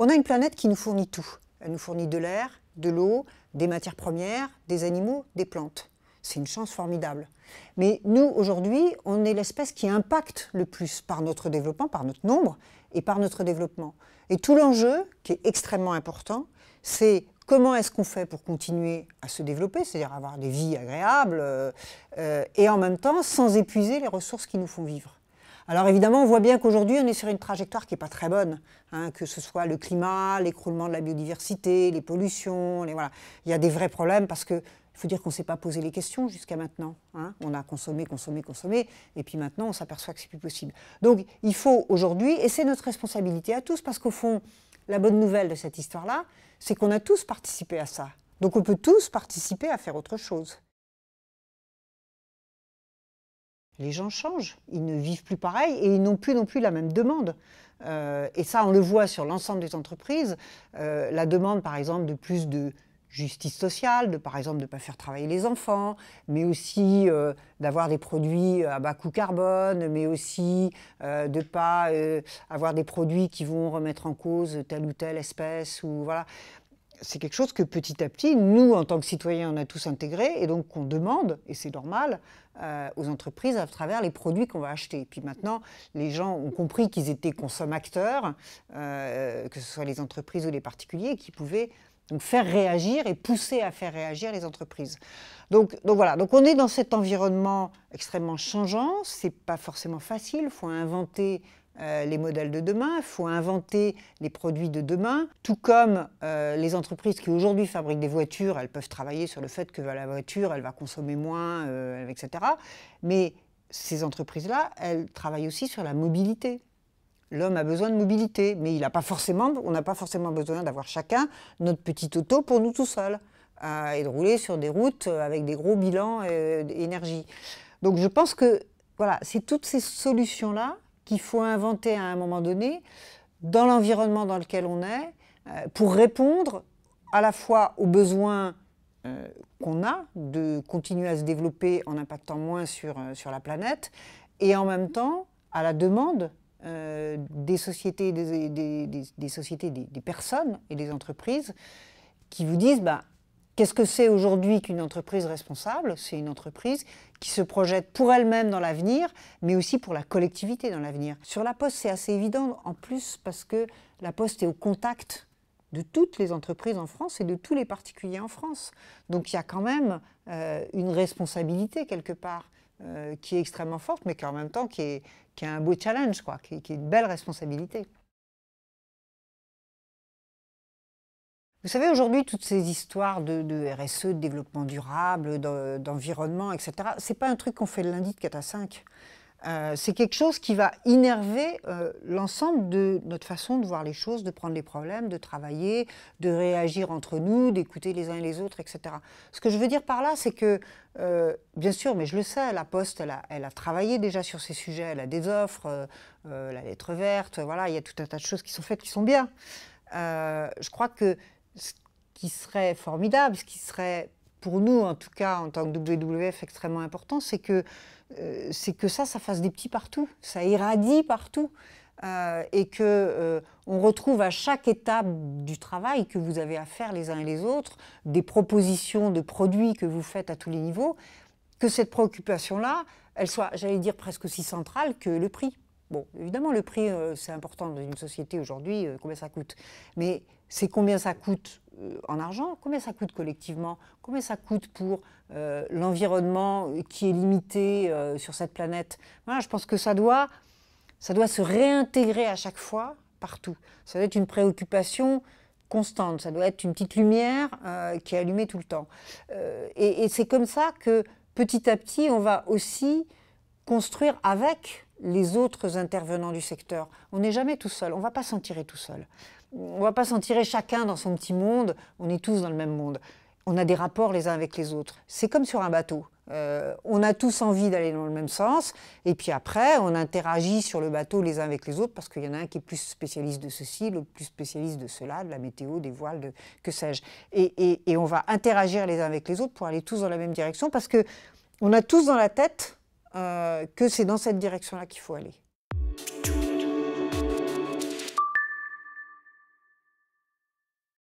On a une planète qui nous fournit tout. Elle nous fournit de l'air, de l'eau, des matières premières, des animaux, des plantes. C'est une chance formidable. Mais nous, aujourd'hui, on est l'espèce qui impacte le plus par notre développement, par notre nombre et par notre développement. Et tout l'enjeu, qui est extrêmement important, c'est comment est-ce qu'on fait pour continuer à se développer, c'est-à-dire avoir des vies agréables, et en même temps sans épuiser les ressources qui nous font vivre. Alors évidemment, on voit bien qu'aujourd'hui, on est sur une trajectoire qui n'est pas très bonne, hein, que ce soit le climat, l'écroulement de la biodiversité, les pollutions, voilà. Il y a des vrais problèmes parce qu'il faut dire qu'on ne s'est pas posé les questions jusqu'à maintenant. Hein. On a consommé, consommé, consommé, et puis maintenant, on s'aperçoit que ce n'est plus possible. Donc il faut aujourd'hui, et c'est notre responsabilité à tous, parce qu'au fond, la bonne nouvelle de cette histoire-là, c'est qu'on a tous participé à ça. Donc on peut tous participer à faire autre chose. Les gens changent, ils ne vivent plus pareil et ils n'ont plus non plus la même demande. Et ça, on le voit sur l'ensemble des entreprises. La demande, par exemple, de plus de justice sociale, par exemple de ne pas faire travailler les enfants, mais aussi d'avoir des produits à bas coût carbone, mais aussi de ne pas avoir des produits qui vont remettre en cause telle ou telle espèce. Voilà. C'est quelque chose que petit à petit, nous, en tant que citoyens, on a tous intégré, et donc on demande, et c'est normal, aux entreprises à travers les produits qu'on va acheter. Et puis maintenant, les gens ont compris qu'ils étaient consommateurs, que ce soit les entreprises ou les particuliers, qui pouvaient donc faire réagir et pousser à faire réagir les entreprises. Donc voilà, donc on est dans cet environnement extrêmement changeant, c'est pas forcément facile, il faut inventer les modèles de demain, il faut inventer les produits de demain, tout comme les entreprises qui aujourd'hui fabriquent des voitures, elles peuvent travailler sur le fait que la voiture, elle va consommer moins, etc. Mais ces entreprises-là, elles travaillent aussi sur la mobilité. L'homme a besoin de mobilité, mais on n'a pas forcément besoin d'avoir chacun notre petite auto pour nous tout seuls, et de rouler sur des routes avec des gros bilans d'énergie. Donc je pense que voilà, c'est toutes ces solutions-là qu'il faut inventer à un moment donné dans l'environnement dans lequel on est pour répondre à la fois aux besoins qu'on a de continuer à se développer en impactant moins sur la planète et en même temps à la demande des sociétés, des personnes et des entreprises qui vous disent qu'est-ce que c'est aujourd'hui qu'une entreprise responsable? C'est une entreprise qui se projette pour elle-même dans l'avenir, mais aussi pour la collectivité dans l'avenir. Sur La Poste, c'est assez évident, en plus, parce que La Poste est au contact de toutes les entreprises en France et de tous les particuliers en France. Donc il y a quand même une responsabilité, quelque part, qui est extrêmement forte, mais qui en même temps qui est un beau challenge, quoi, qui est une belle responsabilité. Vous savez, aujourd'hui, toutes ces histoires de RSE, de développement durable, d'environnement, etc., c'est pas un truc qu'on fait le lundi de 4 à 5. C'est quelque chose qui va innerver l'ensemble de notre façon de voir les choses, de prendre les problèmes, de travailler, de réagir entre nous, d'écouter les uns et les autres, etc. Ce que je veux dire par là, c'est que, bien sûr, mais je le sais, La Poste, elle a travaillé déjà sur ces sujets, elle a des offres, la lettre verte, voilà, il y a tout un tas de choses qui sont faites, qui sont bien. Je crois que ce qui serait formidable, ce qui serait pour nous, en tout cas en tant que WWF, extrêmement important, c'est que ça fasse des petits partout, ça irradie partout, et qu'on retrouve à chaque étape du travail que vous avez à faire les uns et les autres, des propositions de produits que vous faites à tous les niveaux, que cette préoccupation-là, elle soit, j'allais dire, presque aussi centrale que le prix. Bon, évidemment, le prix, c'est important dans une société aujourd'hui, combien ça coûte. Mais c'est combien ça coûte en argent, combien ça coûte collectivement, combien ça coûte pour l'environnement qui est limité sur cette planète. Voilà, je pense que ça doit se réintégrer à chaque fois, partout. Ça doit être une préoccupation constante, ça doit être une petite lumière qui est allumée tout le temps. Et c'est comme ça que, petit à petit, on va aussi construire avec les autres intervenants du secteur. On n'est jamais tout seul, on ne va pas s'en tirer tout seul. On ne va pas s'en tirer chacun dans son petit monde, on est tous dans le même monde. On a des rapports les uns avec les autres. C'est comme sur un bateau. On a tous envie d'aller dans le même sens, et puis après, on interagit sur le bateau les uns avec les autres, parce qu'il y en a un qui est plus spécialiste de ceci, l'autre plus spécialiste de cela, de la météo, des voiles, que sais-je. Et on va interagir les uns avec les autres pour aller tous dans la même direction, parce qu'on a tous dans la tête que c'est dans cette direction-là qu'il faut aller.